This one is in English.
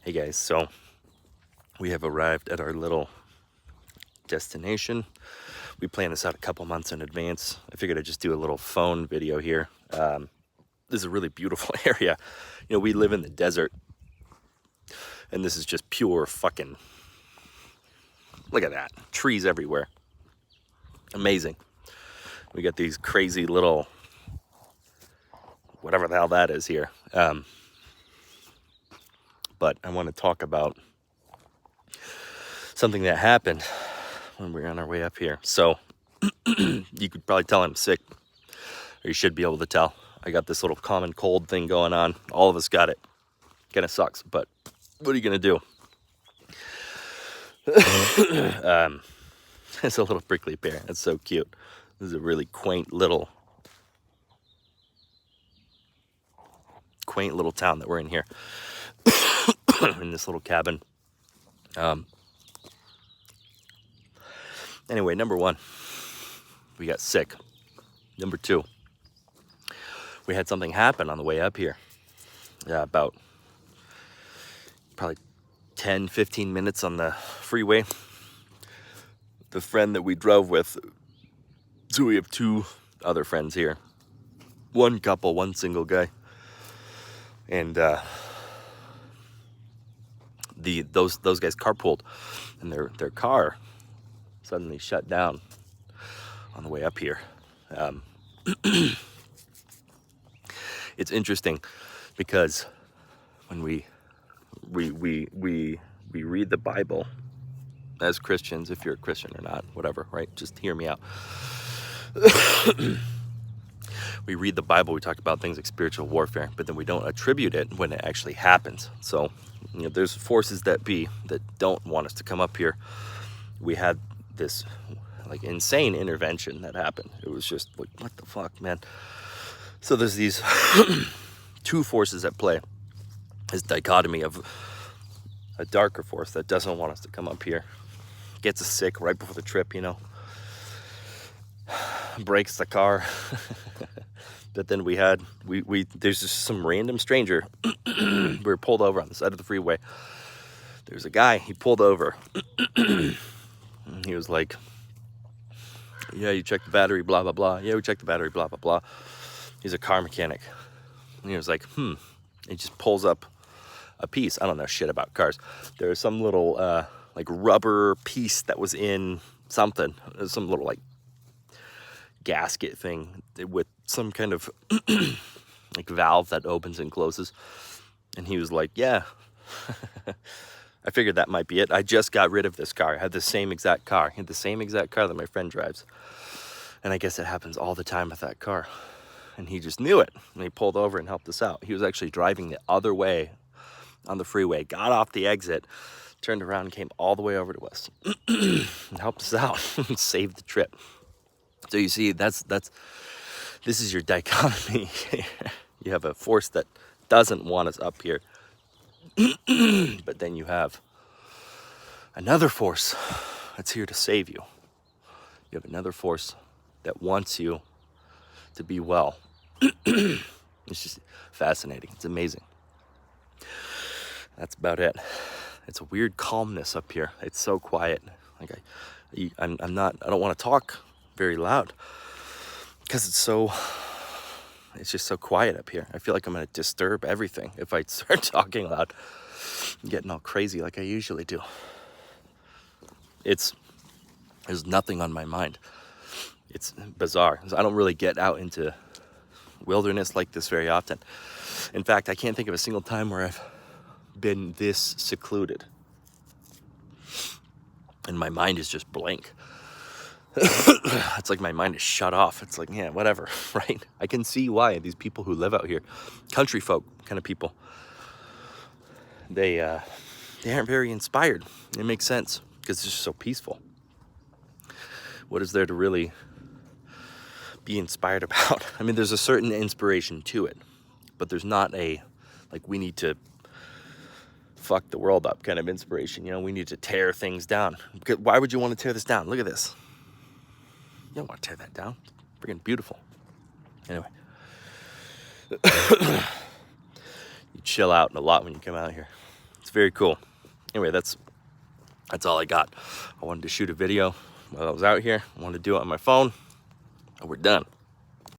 Hey guys, so we have arrived at our little destination. We planned this out a couple months in advance. I figured I'd just do a little phone video here. This is a really beautiful area. You know, we live in the desert, and this is just pure fucking, look at that, trees everywhere. Amazing. We got these crazy little, whatever the hell that is here. But I want to talk about something that happened when we were on our way up here. So you could probably tell I'm sick, or you should be able to tell. I got this little common cold thing going on. All of us got it. Kind of sucks, but what are you gonna do? It's a little prickly pear. That's so cute. This is a really quaint little town that we're in here. In this little cabin. Anyway, number one, we got sick. Number two, we had something happen on the way up here. About probably 10, 15 minutes on the freeway. The friend that we drove with, so we have two other friends here. One couple, one single guy. And those guys carpooled, and their car suddenly shut down on the way up here. It's interesting because when we read the Bible as Christians, if you're a Christian or not, whatever, right? Just hear me out. We read the Bible, we talk about things like spiritual warfare, but then we don't attribute it when it actually happens. So, you know, there's forces that don't want us to come up here. We had this like insane intervention that happened. It was just like, what the fuck, man? So there's these two forces at play. This dichotomy of a darker force that doesn't want us to come up here, gets us sick right before the trip, you know, breaks the car. But then there's just some random stranger. We were pulled over on the side of the freeway. There's a guy, he pulled over. He was like, yeah, you checked the battery, blah, blah, blah. Yeah, we checked the battery, blah, blah, blah. He's a car mechanic. And he was like, He just pulls up a piece. I don't know shit about cars. There was some little, like rubber piece that was in something. Some little like gasket thing with some kind of like valve that opens and closes. And he was like, yeah. I figured that might be it. I just got rid of this car. I had the same exact car. I had the same exact car that my friend drives. And I guess it happens all the time with that car. And he just knew it. And he pulled over and helped us out. He was actually driving the other way on the freeway, got off the exit, turned around and came all the way over to us and helped us out and saved the trip. So you see, this is your dichotomy. You have a force that doesn't want us up here. But then you have another force that's here to save you. You have another force that wants you to be well. It's just fascinating. It's amazing. That's about it. It's a weird calmness up here. It's so quiet. Like I don't want to talk very loud because it's just so quiet up here. I feel like I'm going to disturb everything if I start talking loud and getting all crazy like I usually do. There's nothing on my mind. It's bizarre. I don't really get out into wilderness like this very often. In fact, I can't think of a single time where I've been this secluded. And my mind is just blank. It's like my mind is shut off. It's like, yeah, whatever, right? I can see why these people who live out here, country folk kind of people, they aren't very inspired. It makes sense because it's just so peaceful. What is there to really be inspired about? I mean, there's a certain inspiration to it, but there's not a, like, we need to fuck the world up kind of inspiration. You know, we need to tear things down. Why would you want to tear this down? Look at this. You don't want to tear that down. It's freaking beautiful. Anyway. You chill out a lot when you come out here. It's very cool. Anyway, that's all I got. I wanted to shoot a video while I was out here. I wanted to do it on my phone, and we're done.